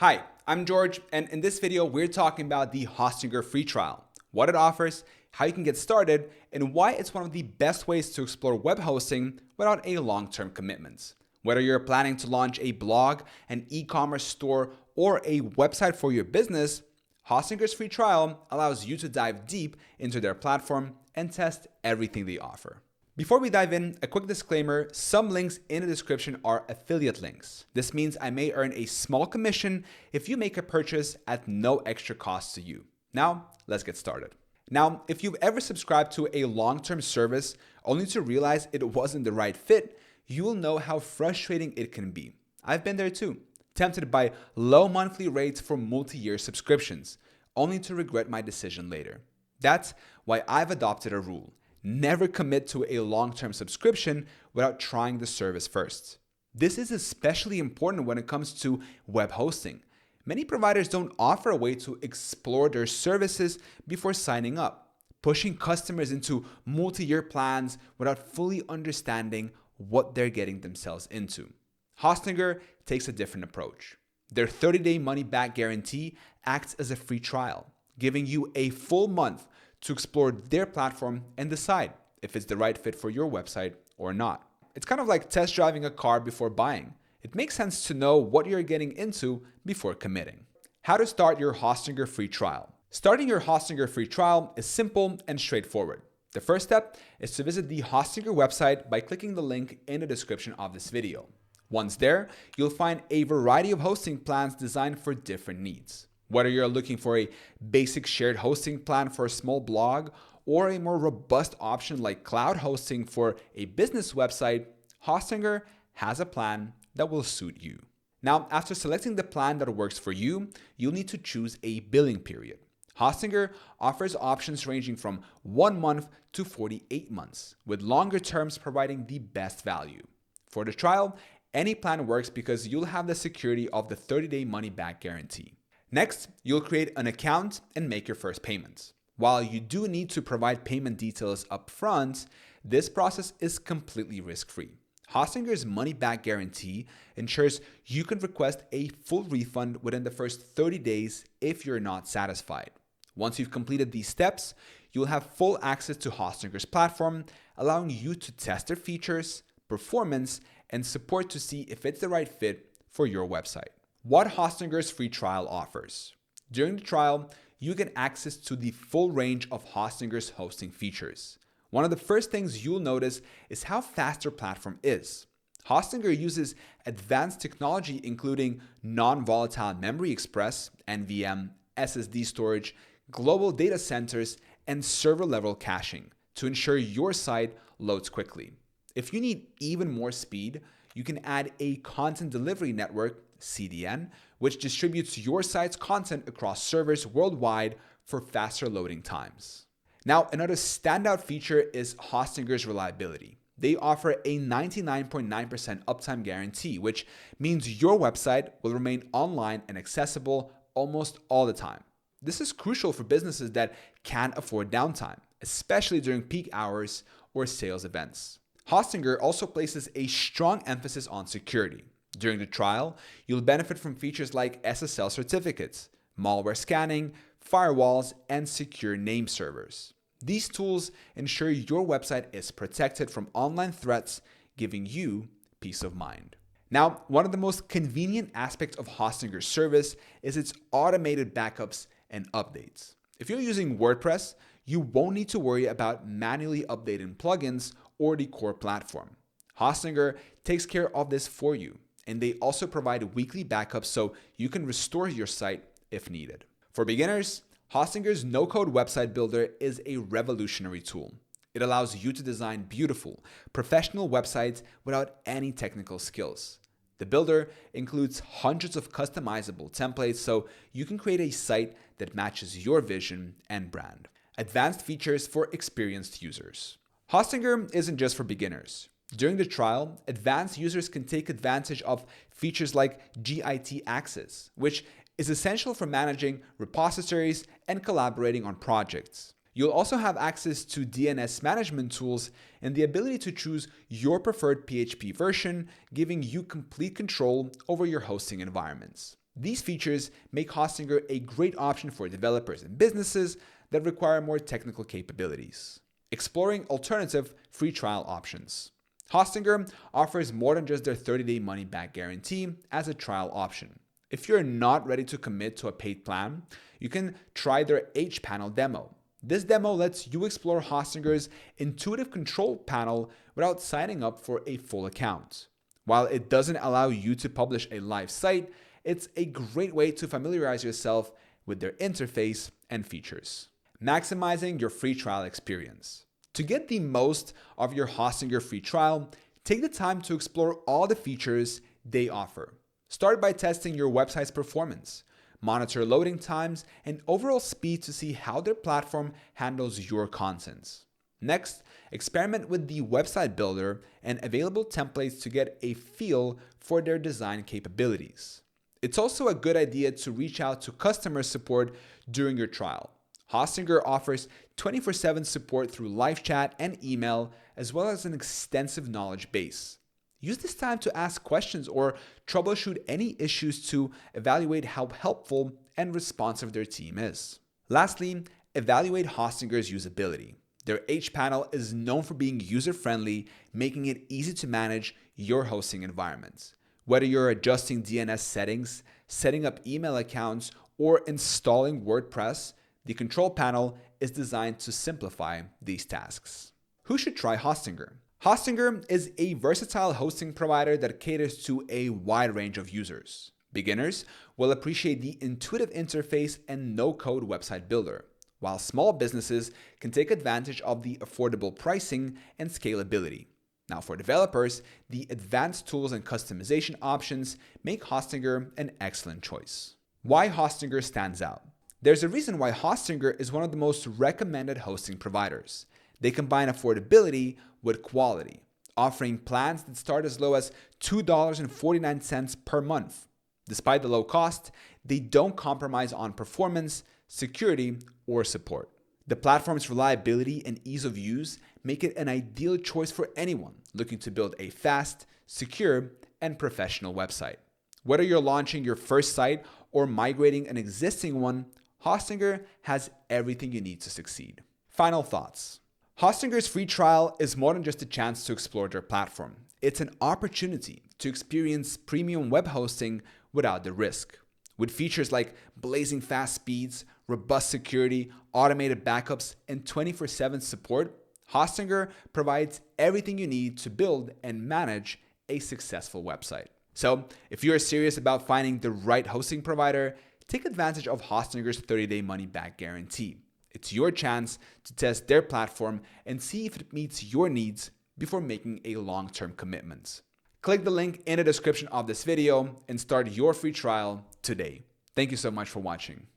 Hi, I'm George, and in this video, we're talking about the Hostinger free trial, what it offers, how you can get started, and why it's one of the best ways to explore web hosting without a long-term commitment. Whether you're planning to launch a blog, an e-commerce store, or a website for your business, Hostinger's free trial allows you to dive deep into their platform and test everything they offer. Before we dive in, a quick disclaimer, some links in the description are affiliate links. This means I may earn a small commission if you make a purchase at no extra cost to you. Now, let's get started. Now, if you've ever subscribed to a long-term service only to realize it wasn't the right fit, you will know how frustrating it can be. I've been there too, tempted by low monthly rates for multi-year subscriptions, only to regret my decision later. That's why I've adopted a rule. Never commit to a long-term subscription without trying the service first. This is especially important when it comes to web hosting. Many providers don't offer a way to explore their services before signing up, pushing customers into multi-year plans without fully understanding what they're getting themselves into. Hostinger takes a different approach. Their 30-day money-back guarantee acts as a free trial, giving you a full month to explore their platform and decide if it's the right fit for your website or not. It's kind of like test driving a car before buying. It makes sense to know what you're getting into before committing. How to start your Hostinger free trial. Starting your Hostinger free trial is simple and straightforward. The first step is to visit the Hostinger website by clicking the link in the description of this video. Once there, you'll find a variety of hosting plans designed for different needs. Whether you're looking for a basic shared hosting plan for a small blog or a more robust option like cloud hosting for a business website, Hostinger has a plan that will suit you. Now, after selecting the plan that works for you, you'll need to choose a billing period. Hostinger offers options ranging from 1 month to 48 months, with longer terms providing the best value. For the trial, any plan works because you'll have the security of the 30-day money-back guarantee. Next, you'll create an account and make your first payments. While you do need to provide payment details up front, this process is completely risk-free. Hostinger's money-back guarantee ensures you can request a full refund within the first 30 days if you're not satisfied. Once you've completed these steps, you'll have full access to Hostinger's platform, allowing you to test their features, performance, and support to see if it's the right fit for your website. What Hostinger's free trial offers. During the trial, you get access to the full range of Hostinger's hosting features. One of the first things you'll notice is how fast their platform is. Hostinger uses advanced technology including non-volatile memory express, NVMe, SSD storage, global data centers, and server-level caching to ensure your site loads quickly. If you need even more speed, you can add a content delivery network, CDN, which distributes your site's content across servers worldwide for faster loading times. Now, another standout feature is Hostinger's reliability. They offer a 99.9% uptime guarantee, which means your website will remain online and accessible almost all the time. This is crucial for businesses that can't afford downtime, especially during peak hours or sales events. Hostinger also places a strong emphasis on security. During the trial, you'll benefit from features like SSL certificates, malware scanning, firewalls, and secure name servers. These tools ensure your website is protected from online threats, giving you peace of mind. Now, one of the most convenient aspects of Hostinger's service is its automated backups and updates. If you're using WordPress, you won't need to worry about manually updating plugins or the core platform. Hostinger takes care of this for you, and they also provide weekly backups so you can restore your site if needed. For beginners, Hostinger's no-code website builder is a revolutionary tool. It allows you to design beautiful, professional websites without any technical skills. The builder includes hundreds of customizable templates so you can create a site that matches your vision and brand. Advanced features for experienced users. Hostinger isn't just for beginners. During the trial, advanced users can take advantage of features like Git Access, which is essential for managing repositories and collaborating on projects. You'll also have access to DNS management tools and the ability to choose your preferred PHP version, giving you complete control over your hosting environments. These features make Hostinger a great option for developers and businesses that require more technical capabilities. Exploring alternative free trial options. Hostinger offers more than just their 30-day money-back guarantee as a trial option. If you're not ready to commit to a paid plan, you can try their H-Panel demo. This demo lets you explore Hostinger's intuitive control panel without signing up for a full account. While it doesn't allow you to publish a live site, it's a great way to familiarize yourself with their interface and features. Maximizing your free trial experience. To get the most of your Hostinger free trial, take the time to explore all the features they offer. Start by testing your website's performance. Monitor loading times and overall speed to see how their platform handles your content. Next, experiment with the website builder and available templates to get a feel for their design capabilities. It's also a good idea to reach out to customer support during your trial. Hostinger offers 24/7 support through live chat and email, as well as an extensive knowledge base. Use this time to ask questions or troubleshoot any issues to evaluate how helpful and responsive their team is. Lastly, evaluate Hostinger's usability. Their H-Panel is known for being user-friendly, making it easy to manage your hosting environment. Whether you're adjusting DNS settings, setting up email accounts, or installing WordPress, the control panel is designed to simplify these tasks. Who should try Hostinger? Hostinger is a versatile hosting provider that caters to a wide range of users. Beginners will appreciate the intuitive interface and no-code website builder, while small businesses can take advantage of the affordable pricing and scalability. Now, for developers, the advanced tools and customization options make Hostinger an excellent choice. Why Hostinger stands out? There's a reason why Hostinger is one of the most recommended hosting providers. They combine affordability with quality, offering plans that start as low as $2.49 per month. Despite the low cost, they don't compromise on performance, security, or support. The platform's reliability and ease of use make it an ideal choice for anyone looking to build a fast, secure, and professional website. Whether you're launching your first site or migrating an existing one, Hostinger has everything you need to succeed. Final thoughts. Hostinger's free trial is more than just a chance to explore their platform. It's an opportunity to experience premium web hosting without the risk. With features like blazing fast speeds, robust security, automated backups, and 24/7 support, Hostinger provides everything you need to build and manage a successful website. So, if you're serious about finding the right hosting provider, take advantage of Hostinger's 30-day money-back guarantee. It's your chance to test their platform and see if it meets your needs before making a long-term commitment. Click the link in the description of this video and start your free trial today. Thank you so much for watching.